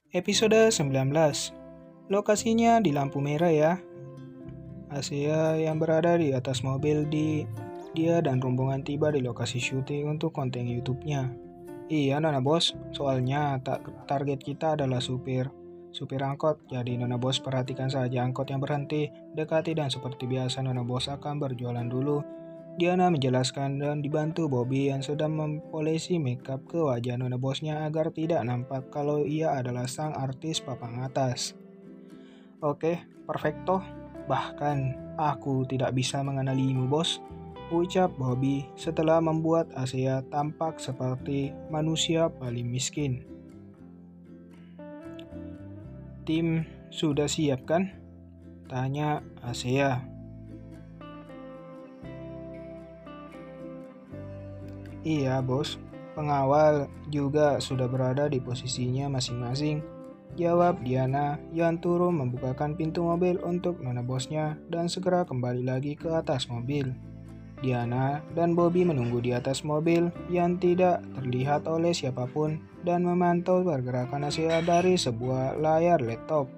Episode 19. Lokasinya di lampu merah ya. Asia yang berada di atas mobil dia dan rombongan tiba di lokasi syuting untuk konten YouTube-nya. Iya Nona Bos, soalnya target kita adalah supir angkot. Jadi Nona Bos perhatikan saja angkot yang berhenti, dekati dan seperti biasa Nona Bos akan berjualan dulu. Diana menjelaskan dan dibantu Bobby yang sedang mempolisi makeup ke wajah Nona Bosnya agar tidak nampak kalau ia adalah sang artis papan atas. Oke, perfecto. Bahkan aku tidak bisa mengenalimu bos, ucap Bobby setelah membuat Asia tampak seperti manusia paling miskin. Tim sudah siap kan? Tanya Asia. Iya bos, pengawal juga sudah berada di posisinya masing-masing. Jawab Diana yang turun membukakan pintu mobil untuk Nona Bosnya dan segera kembali lagi ke atas mobil. Diana dan Bobby menunggu di atas mobil yang tidak terlihat oleh siapapun dan memantau pergerakan Asia dari sebuah layar laptop.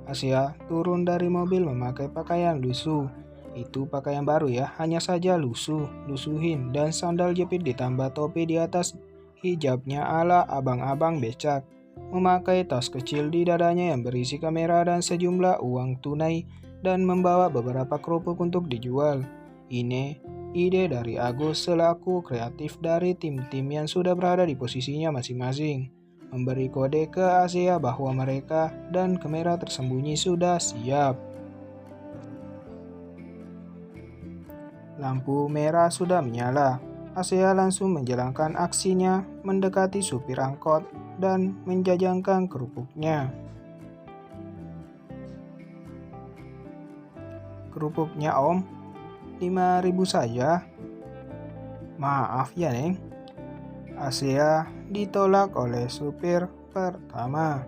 Asia turun dari mobil memakai pakaian lusuh. Itu pakaian baru ya, hanya saja lusuhin dan sandal jepit ditambah topi di atas hijabnya ala abang-abang becak. Memakai tas kecil di dadanya yang berisi kamera dan sejumlah uang tunai dan membawa beberapa kerupuk untuk dijual. Ini ide dari Agus selaku kreatif dari tim-tim yang sudah berada di posisinya masing-masing. Memberi kode ke Asia bahwa mereka dan kamera tersembunyi sudah siap. Lampu merah sudah menyala. Asia langsung menjalankan aksinya mendekati supir angkot dan menjajangkan kerupuknya. Kerupuknya om, 5.000 saja. Maaf ya Neng. Asia ditolak oleh supir pertama.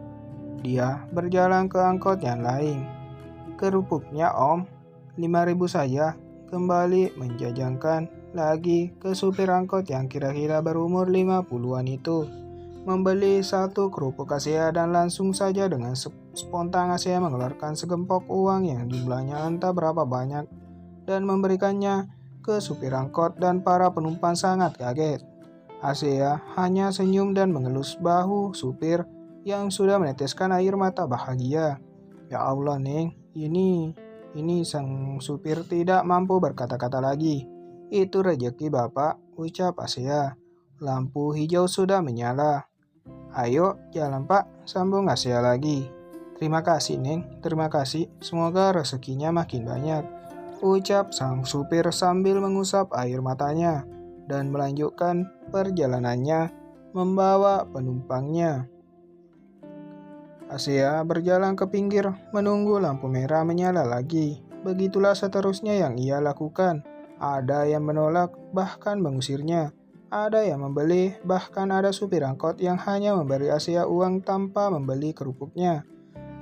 Dia berjalan ke angkot yang lain. Kerupuknya om, 5.000 saja. Kembali menjajangkan lagi ke supir angkot yang kira-kira berumur 50-an itu. Membeli satu kerupuk Asia dan langsung saja dengan spontan Asia mengeluarkan segempok uang yang jumlahnya entah berapa banyak dan memberikannya ke supir angkot dan para penumpang sangat kaget. Asia hanya senyum dan mengelus bahu supir yang sudah meneteskan air mata bahagia. Ya Allah Neng, ini sang supir tidak mampu berkata-kata lagi. Itu rezeki Bapak, ucap Asia. Lampu hijau sudah menyala. Ayo jalan Pak, sambung Asia lagi. Terima kasih Neng, terima kasih. Semoga rezekinya makin banyak, ucap sang supir sambil mengusap air matanya dan melanjutkan perjalanannya membawa penumpangnya. Asia berjalan ke pinggir menunggu lampu merah menyala lagi. Begitulah seterusnya yang ia lakukan. Ada yang menolak bahkan mengusirnya. Ada yang membeli, bahkan ada supir angkot yang hanya memberi Asia uang tanpa membeli kerupuknya.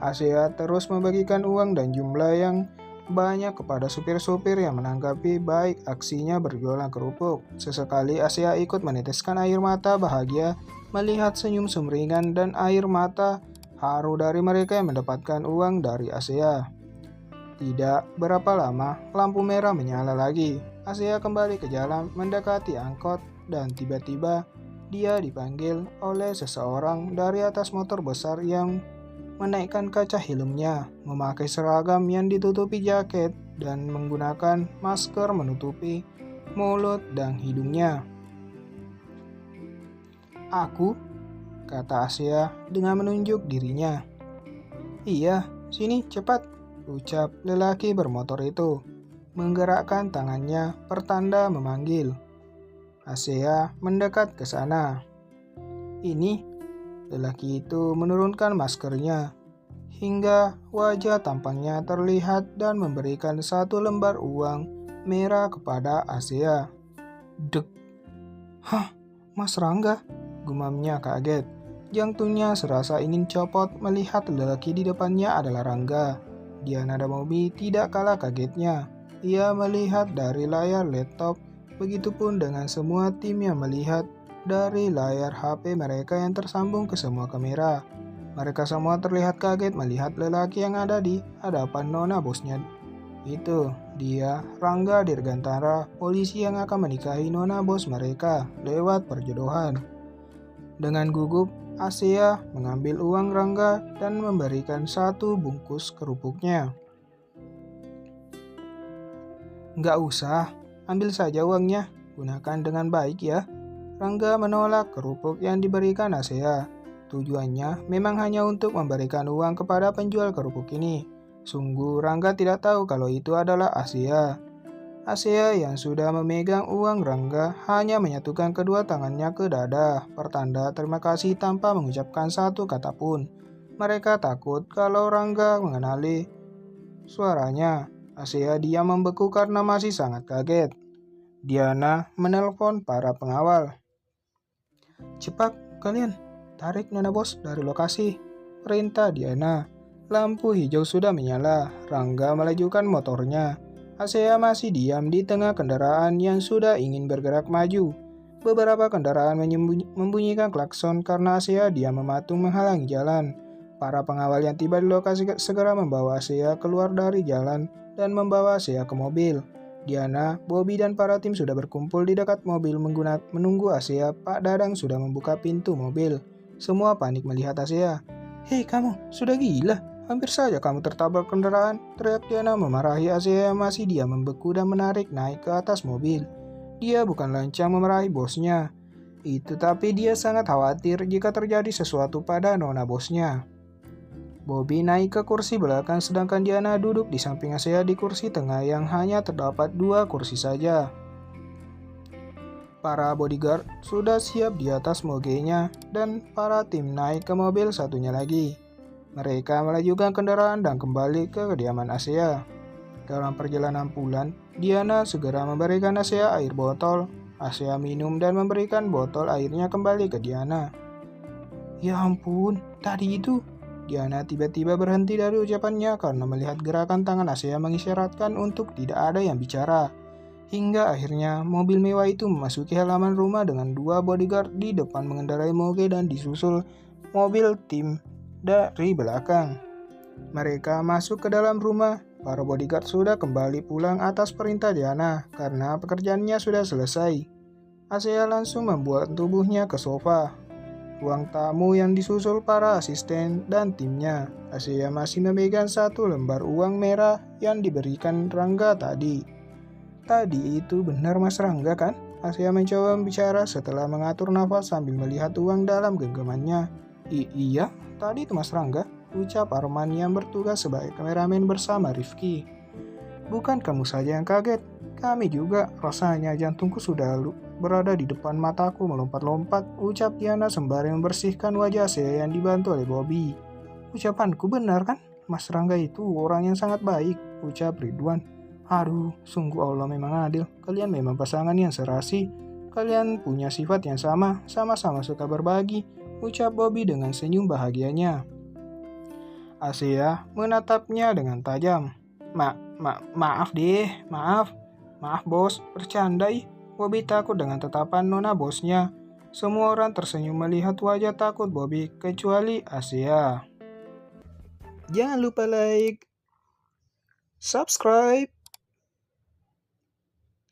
Asia terus membagikan uang dan jumlah yang banyak kepada supir-supir yang menanggapi baik aksinya berjualan kerupuk. Sesekali Asia ikut meneteskan air mata bahagia melihat senyum sumringgan dan air mata haru dari mereka yang mendapatkan uang dari Asia. Tidak berapa lama, lampu merah menyala lagi. Asia kembali ke jalan mendekati angkot dan tiba-tiba dia dipanggil oleh seseorang dari atas motor besar yang menaikkan kaca helmnya, memakai seragam yang ditutupi jaket dan menggunakan masker menutupi mulut dan hidungnya. Aku, kata Asia dengan menunjuk dirinya. Iya, sini cepat, ucap lelaki bermotor itu, menggerakkan tangannya pertanda memanggil. Asia mendekat ke sana. Ini, lelaki itu menurunkan maskernya hingga wajah tampangnya terlihat dan memberikan satu lembar uang merah kepada Asia. Dek, hah, Mas Rangga, gumamnya kaget. Jantungnya serasa ingin copot melihat lelaki di depannya adalah Rangga. Diana dan Bobby tidak kalah kagetnya. Ia melihat dari layar laptop, begitupun dengan semua tim yang melihat dari layar HP mereka yang tersambung ke semua kamera. Mereka semua terlihat kaget melihat lelaki yang ada di hadapan nona bosnya. Itu dia, Rangga Dirgantara, polisi yang akan menikahi nona bos mereka lewat perjodohan. Dengan gugup, Asia mengambil uang Rangga dan memberikan satu bungkus kerupuknya. Nggak usah, ambil saja uangnya, gunakan dengan baik ya. Rangga menolak kerupuk yang diberikan Asia. Tujuannya memang hanya untuk memberikan uang kepada penjual kerupuk ini. Sungguh Rangga tidak tahu kalau itu adalah Asia. Asia yang sudah memegang uang Rangga hanya menyatukan kedua tangannya ke dada, pertanda terima kasih tanpa mengucapkan satu kata pun. Mereka takut kalau Rangga mengenali suaranya. Asia diam membeku karena masih sangat kaget. Diana menelpon para pengawal. Cepat kalian, tarik nona bos dari lokasi, perintah Diana. Lampu hijau sudah menyala, Rangga melajukan motornya. Asia masih diam di tengah kendaraan yang sudah ingin bergerak maju. Beberapa kendaraan membunyikan klakson karena Asia diam mematung menghalangi jalan. Para pengawal yang tiba di lokasi segera membawa Asia keluar dari jalan dan membawa Asia ke mobil. Diana, Bobby, dan para tim sudah berkumpul di dekat mobil menunggu Asia. Pak Dadang sudah membuka pintu mobil. Semua panik melihat Asia. Hei kamu, sudah gila? Hampir saja kamu tertabrak kendaraan, teriak Diana memarahi Asia yang masih diam membeku dan menarik naik ke atas mobil. Dia bukan lancang memarahi bosnya. Itu tapi dia sangat khawatir jika terjadi sesuatu pada nona bosnya. Bobby naik ke kursi belakang sedangkan Diana duduk di samping Asia di kursi tengah yang hanya terdapat 2 kursi saja. Para bodyguard sudah siap di atas mogenya dan para tim naik ke mobil satunya lagi. Mereka melajukan kendaraan dan kembali ke kediaman Asia. Dalam perjalanan pulang, Diana segera memberikan Asia air botol. Asia minum dan memberikan botol airnya kembali ke Diana. Ya ampun, tadi itu Diana tiba-tiba berhenti dari ucapannya karena melihat gerakan tangan Asia mengisyaratkan untuk tidak ada yang bicara. Hingga akhirnya mobil mewah itu memasuki halaman rumah dengan 2 bodyguard di depan mengendarai moge dan disusul mobil tim dari belakang. Mereka masuk ke dalam rumah. Para bodyguard sudah kembali pulang atas perintah Diana karena pekerjaannya sudah selesai. Asia langsung membuat tubuhnya ke sofa. Ruang tamu yang disusul para asisten dan timnya. Asia masih memegang 1 lembar uang merah yang diberikan Rangga tadi. Tadi itu benar Mas Rangga kan? Asia mencoba bicara setelah mengatur nafas sambil melihat uang dalam genggamannya. Iya, tadi itu Mas Rangga, ucap Arman yang bertugas sebagai kameramen bersama Rifki. Bukan kamu saja yang kaget, kami juga. Rasanya jantungku sudah berada di depan mataku melompat-lompat, ucap Diana sembari membersihkan wajah Asia yang dibantu oleh Bobby. Ucapanku benar kan? Mas Rangga itu orang yang sangat baik, ucap Ridwan. Aduh, sungguh Allah memang adil. Kalian memang pasangan yang serasi. Kalian punya sifat yang sama, sama-sama suka berbagi, ucap Bobby dengan senyum bahagianya. Asia menatapnya dengan tajam. Maaf deh, maaf bos, bercanda ih. Bobby takut dengan tatapan nona bosnya. Semua orang tersenyum melihat wajah takut Bobby, kecuali Asia. Jangan lupa like, subscribe,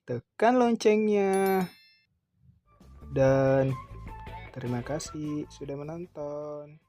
tekan loncengnya, dan terima kasih sudah menonton.